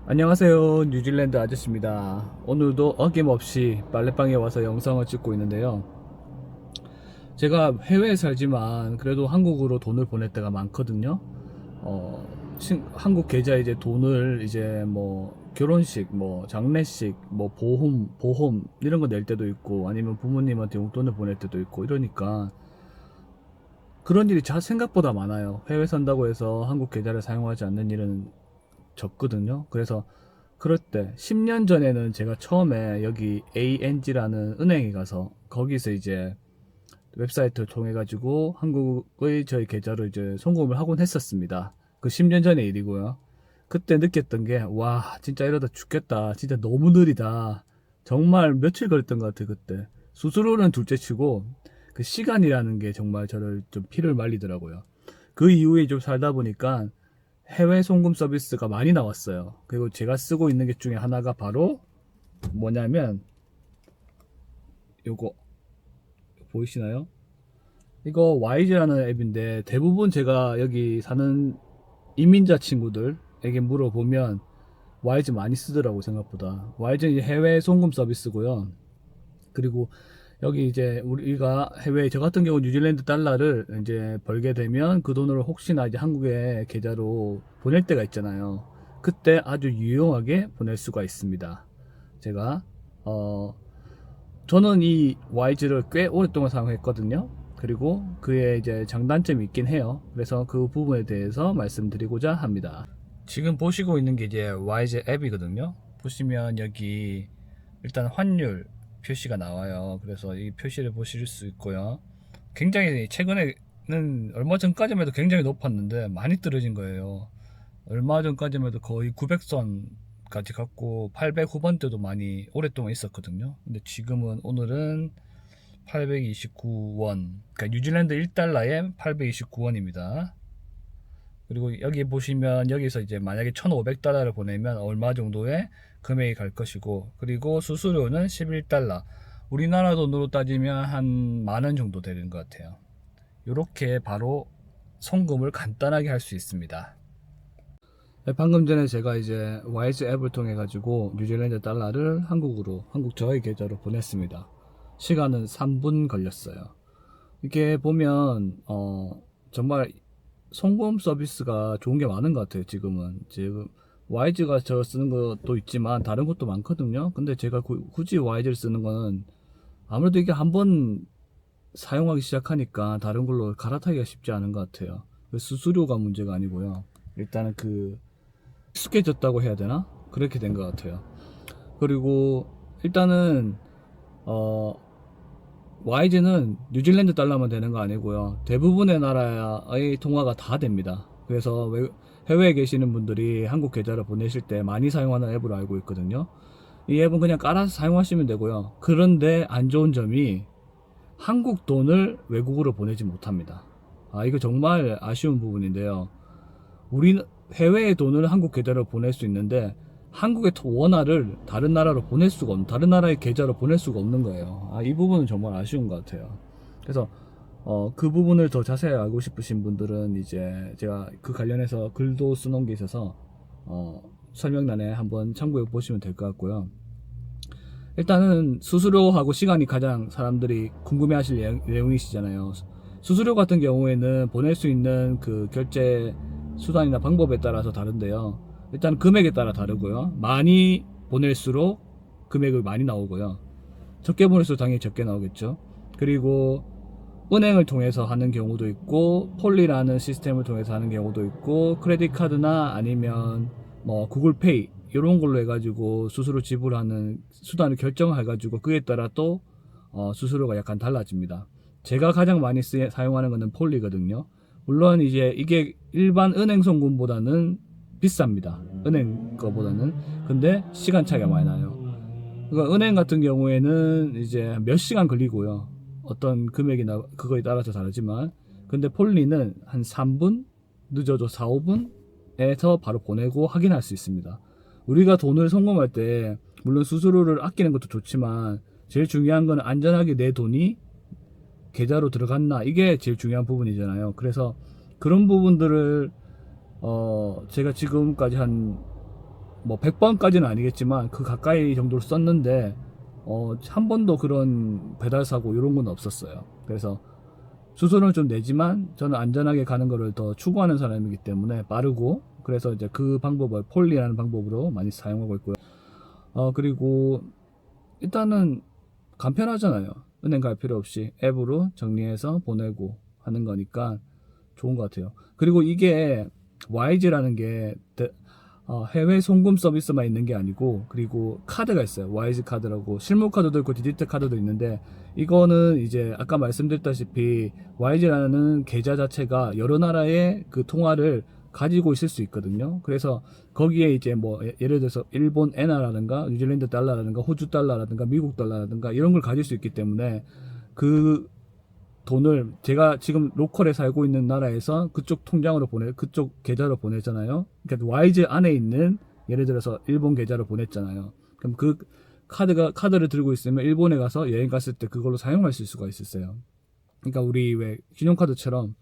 안녕하세요, 뉴질랜드 아저씨입니다. 오늘도 어김없이 빨래방에 와서 영상을 찍고 있는데요. 제가 해외에 살지만 그래도 한국으로 돈을 보낼 때가 많거든요. 한국 계좌에 이제 돈을 이제 뭐 결혼식, 뭐 장례식, 뭐 보험 이런 거 낼 때도 있고, 아니면 부모님한테 용돈을 보낼 때도 있고 이러니까 그런 일이 생각보다 많아요. 해외 산다고 해서 한국 계좌를 사용하지 않는 일은 적거든요. 그래서 그럴 때 10년 전에는 제가 처음에 여기 ANG라는 은행에 가서 거기서 이제 웹사이트를 통해 가지고 한국의 저희 계좌로 이제 송금을 하곤 했었습니다. 그 10년 전의 일이고요. 그때 느꼈던 게, 와, 진짜 이러다 죽겠다. 진짜 너무 느리다. 정말 며칠 걸렸던 것 같아요, 그때. 수수료는 둘째 치고 그 시간이라는 게 정말 저를 좀 피를 말리더라고요. 그 이후에 좀 살다 보니까 해외 송금 서비스가 많이 나왔어요. 그리고 제가 쓰고 있는 게 중에 하나가 바로 뭐냐면 요거 보이시나요? 이거 와이즈라는 앱인데, 대부분 제가 여기 사는 이민자 친구들에게 물어보면 와이즈 많이 쓰더라고. 생각보다 와이즈는 이제 해외 송금 서비스고요. 그리고 여기 이제 우리가 해외, 저 같은 경우 뉴질랜드 달러를 이제 벌게 되면 그 돈을 혹시나 이제 한국의 계좌로 보낼 때가 있잖아요. 그때 아주 유용하게 보낼 수가 있습니다. 제가 어 저는 이 와이즈를 꽤 오랫동안 사용했거든요. 그리고 그의 이제 장단점이 있긴 해요. 그래서 그 부분에 대해서 말씀드리고자 합니다. 지금 보시고 있는 게 이제 와이즈 앱이거든요. 보시면 여기 일단 환율 표시가 나와요. 그래서 이 표시를 보실 수 있고요. 굉장히 최근에는, 얼마 전까지만 해도 굉장히 높았는데 많이 떨어진 거예요. 얼마 전까지만 해도 거의 900선까지 갔고 800 후반대도 많이 오랫동안 있었거든요. 근데 지금은, 오늘은 829원, 그러니까 뉴질랜드 1달러에 829원입니다. 그리고 여기 보시면 여기서 이제 만약에 1,500달러를 보내면 얼마 정도의 금액이 갈 것이고, 그리고 수수료는 11달러, 우리나라 돈으로 따지면 한 만원 정도 되는 것 같아요. 이렇게 바로 송금을 간단하게 할 수 있습니다. 네, 방금 전에 제가 이제 와이즈 앱을 통해 가지고 뉴질랜드 달러를 한국 저희 계좌로 보냈습니다. 시간은 3분 걸렸어요. 이게 보면 정말 송금 서비스가 좋은 게 많은 것 같아요. 지금 YG가 저 쓰는 것도 있지만 다른 것도 많거든요. 근데 제가 굳이 YG를 쓰는 거는, 아무래도 이게 한번 사용하기 시작하니까 다른 걸로 갈아타기가 쉽지 않은 것 같아요. 수수료가 문제가 아니고요. 일단은 익숙해졌다고 해야 되나? 그렇게 된 것 같아요. 그리고 일단은 어 YG는 뉴질랜드 달러만 되는 거 아니고요. 대부분의 나라의 통화가 다 됩니다. 그래서 해외에 계시는 분들이 한국 계좌를 보내실 때 많이 사용하는 앱으로 알고 있거든요. 이 앱은 그냥 깔아서 사용하시면 되고요. 그런데 안 좋은 점이, 한국 돈을 외국으로 보내지 못합니다. 이거 정말 아쉬운 부분인데요. 우리는 해외의 돈을 한국 계좌로 보낼 수 있는데 한국의 원화를 다른 나라의 계좌로 보낼 수가 없는 거예요. 이 부분은 정말 아쉬운 것 같아요. 그래서 그 부분을 더 자세히 알고 싶으신 분들은 이제 제가 그 관련해서 글도 써놓은 게 있어서 설명란에 한번 참고해 보시면 될 것 같고요. 일단은 수수료하고 시간이 가장 사람들이 궁금해하실 내용이시잖아요. 수수료 같은 경우에는 보낼 수 있는 그 결제 수단이나 방법에 따라서 다른데요. 일단 금액에 따라 다르고요. 많이 보낼수록 금액이 많이 나오고요. 적게 보낼수록 당연히 적게 나오겠죠. 그리고 은행을 통해서 하는 경우도 있고, 폴리라는 시스템을 통해서 하는 경우도 있고, 크레딧 카드나 아니면 뭐 구글페이 이런 걸로 해가지고 수수료 지불하는 수단을 결정해가지고 그에 따라 또 수수료가 약간 달라집니다. 제가 가장 많이 사용하는 것은 폴리거든요. 물론 이제 이게 일반 은행 송금보다는 비쌉니다. 은행 거보다는. 근데 시간 차이가 많이 나요. 그러니까 은행 같은 경우에는 이제 몇 시간 걸리고요. 어떤 금액이나 그거에 따라서 다르지만, 근데 폴리는 한 3분, 늦어도 4, 5분에서 바로 보내고 확인할 수 있습니다. 우리가 돈을 송금할 때 물론 수수료를 아끼는 것도 좋지만, 제일 중요한 건 안전하게 내 돈이 계좌로 들어갔나, 이게 제일 중요한 부분이잖아요. 그래서 그런 부분들을 제가 지금까지 한 뭐 100번까지는 아니겠지만 그 가까이 정도로 썼는데 한 번도 그런 배달 사고 이런 건 없었어요. 그래서 수수료는 좀 내지만 저는 안전하게 가는 거를 더 추구하는 사람이기 때문에 빠르고, 그래서 이제 그 방법을 폴리라는 방법으로 많이 사용하고 있고요. 그리고 일단은 간편하잖아요. 은행 갈 필요 없이 앱으로 정리해서 보내고 하는 거니까 좋은 것 같아요. 그리고 이게 YG라는 게 해외 송금 서비스만 있는 게 아니고, 그리고 카드가 있어요. YG 카드라고 실물 카드도 있고 디지털 카드도 있는데, 이거는 이제 아까 말씀드렸다시피 YG라는 계좌 자체가 여러 나라의 그 통화를 가지고 있을 수 있거든요. 그래서 거기에 이제 뭐 예를 들어서 일본 엔화라든가 뉴질랜드 달러라든가 호주 달러라든가 미국 달러라든가 이런 걸 가질 수 있기 때문에, 그 돈을 제가 지금 로컬에 살고 있는 나라에서 그쪽 통장으로 그쪽 계좌로 보내잖아요. 그러니까 YG 안에 있는, 예를 들어서 일본 계좌로 보냈잖아요. 그럼 그 카드를 들고 있으면 일본에 가서 여행 갔을 때 그걸로 사용하실 수가 있었어요. 그러니까 우리 왜 신용카드처럼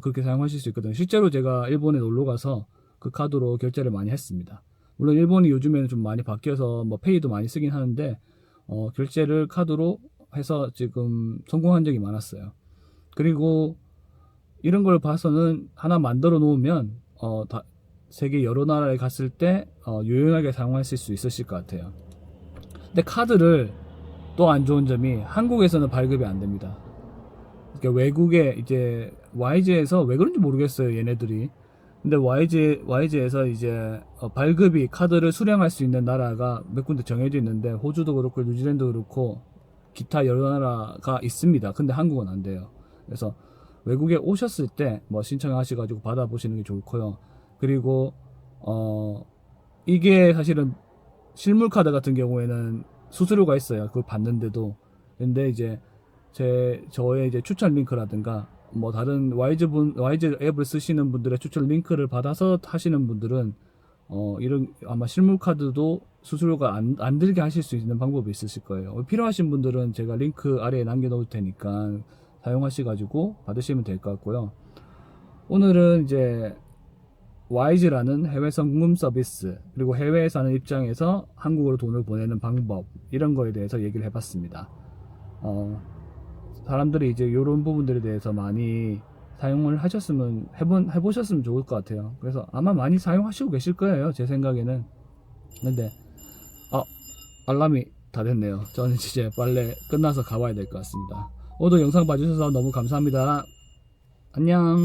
그렇게 사용하실 수 있거든요. 실제로 제가 일본에 놀러 가서 그 카드로 결제를 많이 했습니다. 물론 일본이 요즘에는 좀 많이 바뀌어서 뭐 페이도 많이 쓰긴 하는데, 결제를 카드로 해서 지금 성공한 적이 많았어요. 그리고 이런 걸 봐서는 하나 만들어 놓으면 세계 여러 나라에 갔을 때 유용하게 사용하실 수 있으실 것 같아요. 근데 카드를 또 안 좋은 점이 한국에서는 발급이 안 됩니다. 그러니까 외국에 이제 YG에서 왜 그런지 모르겠어요, 얘네들이. 근데 YG에서 이제 발급이, 카드를 수령할 수 있는 나라가 몇 군데 정해져 있는데, 호주도 그렇고 뉴질랜드도 그렇고 기타 여러 나라가 있습니다. 근데 한국은 안 돼요. 그래서 외국에 오셨을 때 뭐 신청하셔가지고 받아보시는 게 좋고요. 그리고 이게 사실은 실물 카드 같은 경우에는 수수료가 있어요. 그걸 받는데도. 근데 이제 저의 이제 추천 링크라든가 뭐 다른 YG 앱을 쓰시는 분들의 추천 링크를 받아서 하시는 분들은 이런 아마 실물 카드도 수수료가 안 들게 하실 수 있는 방법이 있으실 거예요. 필요하신 분들은 제가 링크 아래에 남겨 놓을 테니까 사용하셔가지고 받으시면 될 것 같고요. 오늘은 이제 YG라는 해외 송금 서비스, 그리고 해외에 사는 입장에서 한국으로 돈을 보내는 방법, 이런 거에 대해서 얘기를 해봤습니다. 사람들이 이제 이런 부분들에 대해서 많이 사용을 해보셨으면 좋을 것 같아요. 그래서 아마 많이 사용하시고 계실 거예요, 제 생각에는. 근데 알람이 다 됐네요. 저는 이제 빨래 끝나서 가봐야 될 것 같습니다. 오늘 영상 봐주셔서 너무 감사합니다. 안녕.